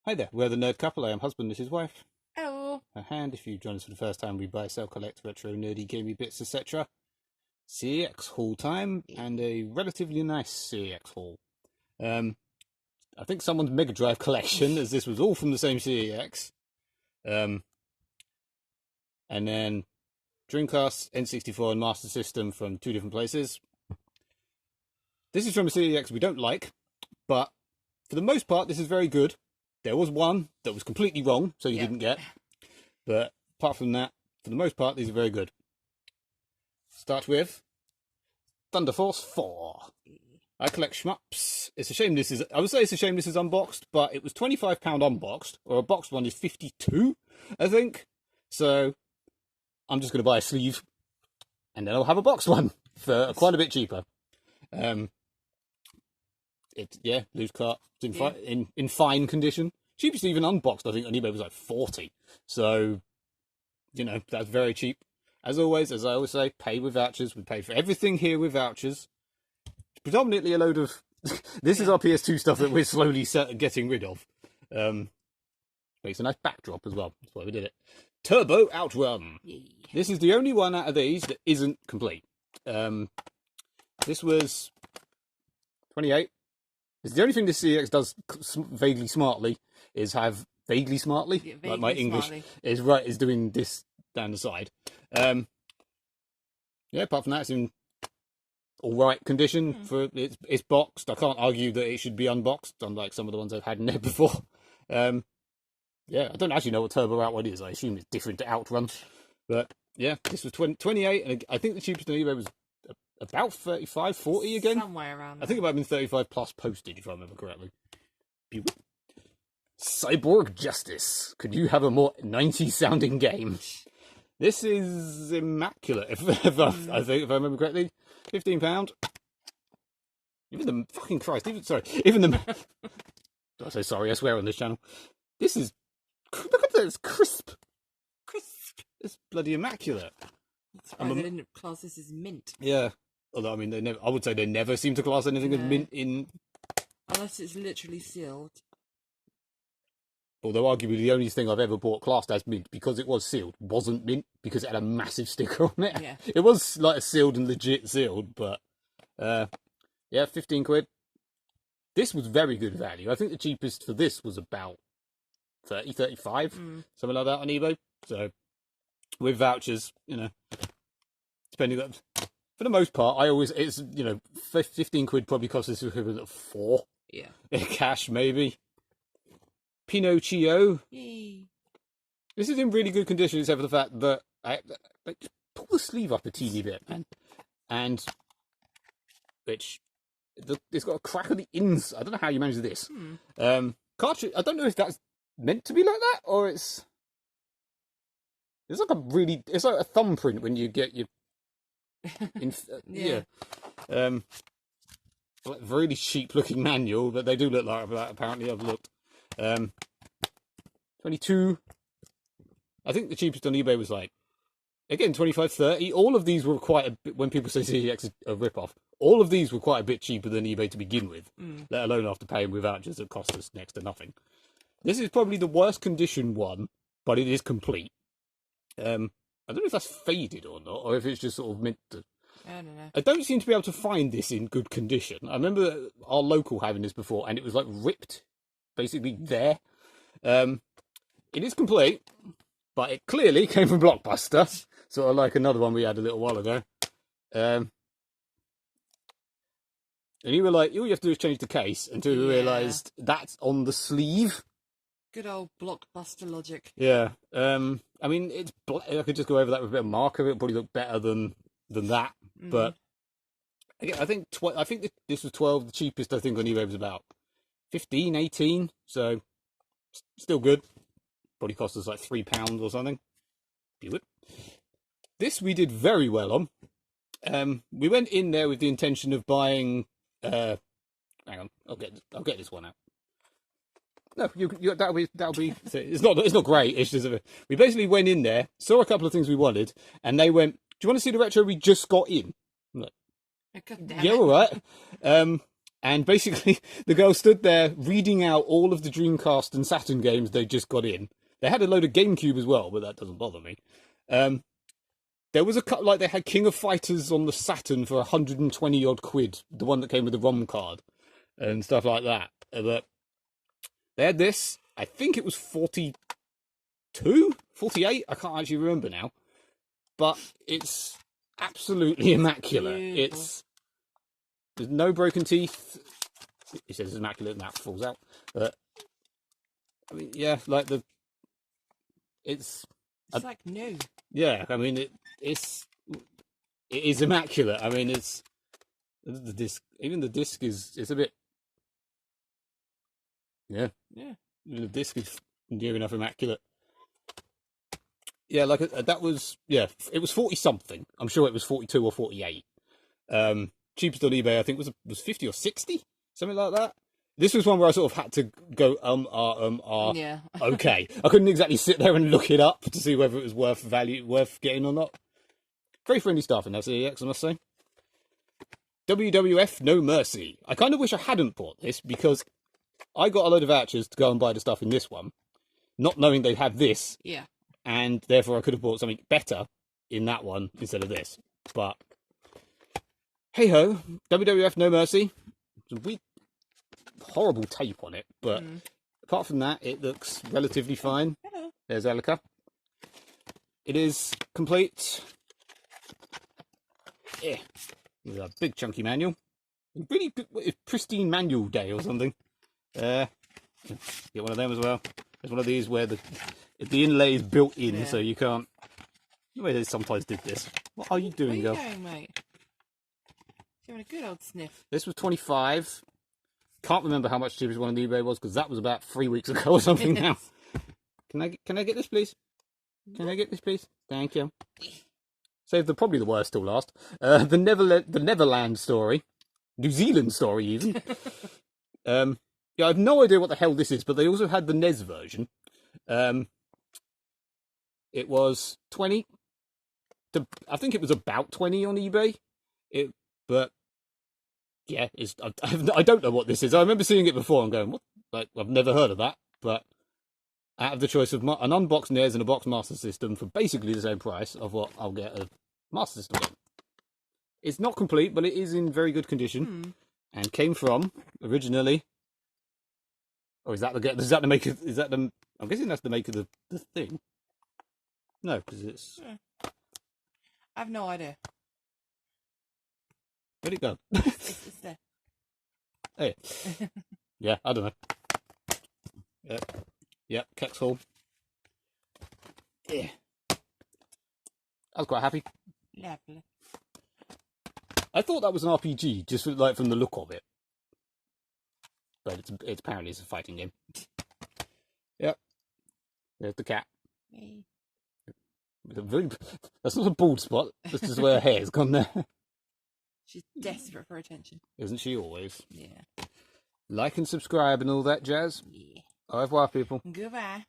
Hi there, we're the Nerd Couple. I am husband, this is wife. Hello. A hand, if you join us for the first time, we buy, sell, collect retro, nerdy, gamey bits, etc. CeX haul time, and a relatively nice CeX haul. I think someone's Megadrive collection, as this was all from the same CeX. And then Dreamcast, N64 and Master System from two different places. This is from a CeX we don't like, but for the most part, this is very good. There was one that was completely wrong, so you didn't get. But apart from that, for the most part, these are very good. Start with Thunder Force 4. I collect shmups. It's a shame this is... I would say it's a shame this is unboxed, but it was £25 unboxed, or a boxed one is 52, I think. So I'm just going to buy a sleeve, and then I'll have a boxed one for quite a bit cheaper. Loose cart. It's in fine condition. Cheapest even unboxed, I think, on eBay was like 40. So, you know, that's very cheap. As always, as I always say, pay with vouchers. We pay for everything here with vouchers. It's predominantly a load of... this is our PS2 stuff that we're slowly getting rid of. Makes a nice backdrop as well. That's why we did it. Turbo Outrun. This is the only one out of these that isn't complete. This was 28. It's the only thing this CeX does vaguely smartly is have vaguely smartly, yeah, vaguely like my English smartly. is doing this down the side. Yeah, apart from that, it's in all right condition for it's boxed. I can't argue that it should be unboxed, unlike some of the ones I've had in there before. Yeah, I don't actually know what Turbo Outrun is. I assume it's different to Outrun, but yeah, this was 28, and I think the cheapest on eBay was about 35, 40 again. Somewhere around there. I think it might have been 35 plus postage, if I remember correctly. Cyborg Justice. Could you have a more 90s sounding game? This is immaculate, I think, if I remember correctly. £15. Even the fucking Christ, even the... Did I say sorry? I swear on this channel. This is... Look at that, it's crisp. Crisp. It's bloody immaculate. They didn't class this as mint. Yeah. Although, I mean, I would say they never seem to class anything as mint in... Unless it's literally sealed. Although, arguably, the only thing I've ever bought classed as mint, because it was sealed, wasn't mint, because it had a massive sticker on it. Yeah. It was, like, a sealed and legit sealed, but... yeah, 15 quid. This was very good value. I think the cheapest for this was about 30, 35, something like that on eBay. So, with vouchers, you know, depending on... For the most part, it's, you know, 15 quid probably costs this equivalent of 4. Yeah. Cash, maybe. Pinocchio. Yay. This is in really good condition, except for the fact that just pull the sleeve up a teeny bit, man. And, it's got a crack on the inside. I don't know how you manage this. Cartridge, I don't know if that's meant to be like that, or it's like a thumbprint when you get your... yeah. Like really cheap looking manual, but they do look like that. Apparently, I've looked. 22. I think the cheapest on eBay was like, again, 25, 30. All of these were quite a bit, when people say CeX is a rip-off, all of these were quite a bit cheaper than eBay to begin with, let alone after paying with vouchers that cost us next to nothing. This is probably the worst condition one, but it is complete. I don't know if that's faded or not, or if it's just sort of meant to... I don't know. I don't seem to be able to find this in good condition. I remember our local having this before, and it was, like, ripped, basically, there. It is complete, but it clearly came from Blockbuster, sort of like another one we had a little while ago. And you were like, all you have to do is change the case, until you realised that's on the sleeve. Good old Blockbuster logic. Yeah. I mean, it's I could just go over that with a bit of marker. It'll probably look better than that. But again, I think this was 12. The cheapest I think on eBay was about 15, 18. So still good. Probably cost us like £3 or something. Good. This we did very well on. We went in there with the intention of buying. Hang on, I'll get this one out. No, that'll be. It's not great. It's just we basically went in there, saw a couple of things we wanted, and they went, "Do you want to see the retro we just got in?" I'm like, God damn yeah, it. all right. And basically, the girl stood there reading out all of the Dreamcast and Saturn games they just got in. They had a load of GameCube as well, but that doesn't bother me. There was a cut like they had King of Fighters on the Saturn for 120 odd quid, the one that came with the ROM card and stuff like that. But they had this. I think it was 42, 48. I can't actually remember now. But it's absolutely immaculate. Beautiful. There's no broken teeth. It says it's immaculate and that falls out. But I mean, yeah, like it's like new. yeah. I mean, it is immaculate. I mean, it's the disc. Even the disc is a bit. Yeah. The disc is near enough immaculate. Yeah, like that was it was 40 something. I'm sure it was 42 or 48. Cheapest on eBay, I think was 50 or 60, something like that. This was one where I sort of had to go Yeah. okay. I couldn't exactly sit there and look it up to see whether it was worth getting or not. Very friendly stuff in there, CeX, I must say. WWF No Mercy. I kind of wish I hadn't bought this because I got a load of vouchers to go and buy the stuff in this one, not knowing they had this. Yeah. And therefore I could have bought something better in that one instead of this. But hey ho, WWF No Mercy. Some weak, horrible tape on it, but apart from that, it looks relatively fine. Hello. There's Elika. It is complete. Yeah, with a big chunky manual. Really good, pristine manual day or something. Get one of them as well. There's one of these where the inlay is built in, so you can't. The way they sometimes did this. What are you doing, girl? Where are you going, mate? You're having a good old sniff. This was 25. Can't remember how much the cheapest one on eBay was because that was about 3 weeks ago or something now. Can I get this, please? Can I get this, please? Thank you. Save probably the worst till last. The Neverland story. New Zealand story, even. Yeah, I have no idea what the hell this is, but they also had the NES version. It was 20. I think it was about 20 on eBay. But yeah, I don't know what this is. I remember seeing it before and going, what? Like, I've never heard of that. But I have the choice of an unboxed NES and a boxed Master System for basically the same price of what I'll get a Master System game. It's not complete, but it is in very good condition and came from originally. Or is that the maker? Is that the? I'm guessing that's the maker of the thing. No, because it's. I have no idea. Where'd it go? It's there. Hey. Yeah, I don't know. Yep, CeX Hall. Yeah. I was quite happy. Lovely. I thought that was an RPG, just like from the look of it. But it's apparently it's a fighting game. Yep. There's the cat. Me. That's not a bald spot. That's just where her hair's gone there. She's desperate for attention. Isn't she always? Yeah. Like and subscribe and all that jazz. Yeah. Au revoir, people. Goodbye.